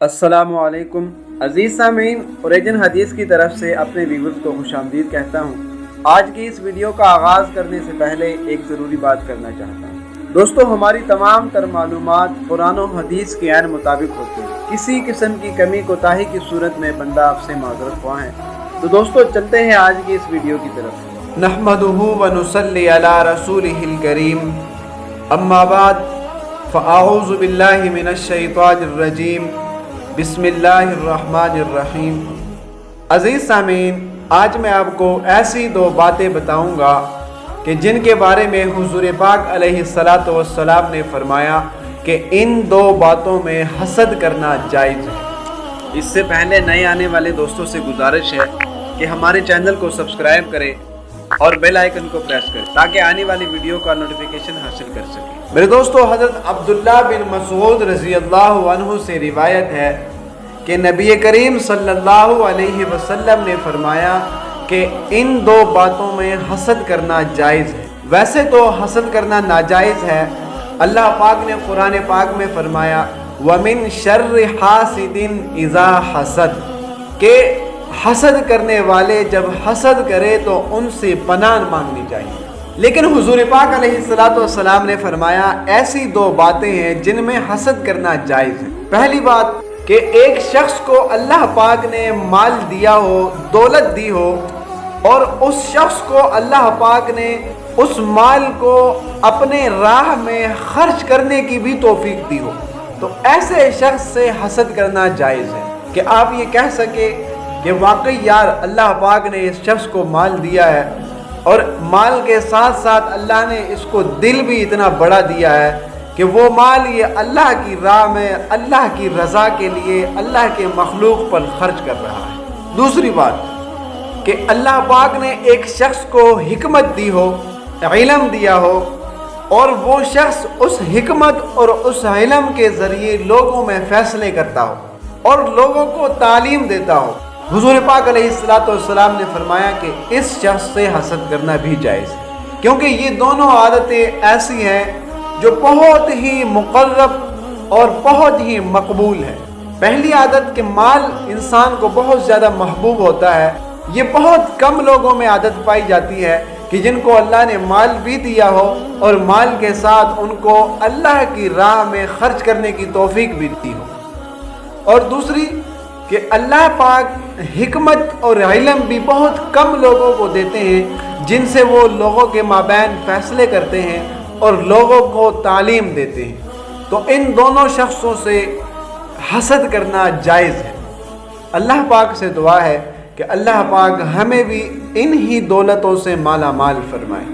السلام علیکم عزیز سامعین، اوریجن حدیث کی طرف سے اپنے ویورز کو خوش آمدید کہتا ہوں۔ آج کی اس ویڈیو کا آغاز کرنے سے پہلے ایک ضروری بات کرنا چاہتا ہوں۔ دوستو، ہماری تمام تر معلومات قرآن و حدیث کے عین مطابق ہوتی ہیں۔ کسی قسم کی کمی کوتاہی کی صورت میں بندہ آپ سے معذرت خواہ ہے۔ تو دوستو، چلتے ہیں آج کی اس ویڈیو کی طرف۔ نحمدہ ونصلی علی رسولہ الکریم، اما بعد فاعوذ باللہ من الشیطان الرجیم، بسم اللہ الرحمن الرحیم۔ عزیز سامعین، آج میں آپ کو ایسی دو باتیں بتاؤں گا کہ جن کے بارے میں حضور پاک علیہ الصلاۃ والسلام نے فرمایا کہ ان دو باتوں میں حسد کرنا جائز ہے۔ اس سے پہلے نئے آنے والے دوستوں سے گزارش ہے کہ ہمارے چینل کو سبسکرائب کریں اور بیل آئیکن کو پریس کریں تاکہ آنے والی ویڈیو کا نوٹیفیکیشن حاصل کر سکیں۔ میرے دوستو، حضرت عبداللہ بن مسعود رضی اللہ عنہ سے روایت ہے کہ نبی کریم صلی اللہ علیہ وسلم نے فرمایا کہ ان دو باتوں میں حسد کرنا جائز ہے۔ ویسے تو حسد کرنا ناجائز ہے۔ اللہ پاک نے قرآن پاک میں فرمایا وَمِن شَرِّ حَاسِدٍ إِذَا حَسَدَ، کہ حسد کرنے والے جب حسد کرے تو ان سے پناہ مانگنی چاہیے۔ لیکن حضور پاک علیہ الصلاۃ والسلام نے فرمایا ایسی دو باتیں ہیں جن میں حسد کرنا جائز ہے۔ پہلی بات کہ ایک شخص کو اللہ پاک نے مال دیا ہو، دولت دی ہو، اور اس شخص کو اللہ پاک نے اس مال کو اپنے راہ میں خرچ کرنے کی بھی توفیق دی ہو، تو ایسے شخص سے حسد کرنا جائز ہے کہ آپ یہ کہہ سکے کہ واقعی یار اللہ پاک نے اس شخص کو مال دیا ہے، اور مال کے ساتھ ساتھ اللہ نے اس کو دل بھی اتنا بڑا دیا ہے کہ وہ مال یہ اللہ کی راہ میں، اللہ کی رضا کے لیے، اللہ کے مخلوق پر خرچ کر رہا ہے۔ دوسری بات کہ اللہ پاک نے ایک شخص کو حکمت دی ہو، علم دیا ہو، اور وہ شخص اس حکمت اور اس علم کے ذریعے لوگوں میں فیصلے کرتا ہو اور لوگوں کو تعلیم دیتا ہو۔ حضور پاک علیہ الصلاۃ والسلام نے فرمایا کہ اس شخص سے حسد کرنا بھی جائز ہے، کیونکہ یہ دونوں عادتیں ایسی ہیں جو بہت ہی مقرب اور بہت ہی مقبول ہے۔ پہلی عادت کہ مال انسان کو بہت زیادہ محبوب ہوتا ہے، یہ بہت کم لوگوں میں عادت پائی جاتی ہے کہ جن کو اللہ نے مال بھی دیا ہو اور مال کے ساتھ ان کو اللہ کی راہ میں خرچ کرنے کی توفیق بھی دی ہو۔ اور دوسری کہ اللہ پاک حکمت اور علم بھی بہت کم لوگوں کو دیتے ہیں جن سے وہ لوگوں کے مابین فیصلے کرتے ہیں اور لوگوں کو تعلیم دیتے ہیں، تو ان دونوں شخصوں سے حسد کرنا جائز ہے۔ اللہ پاک سے دعا ہے کہ اللہ پاک ہمیں بھی انہی دولتوں سے مالا مال فرمائے۔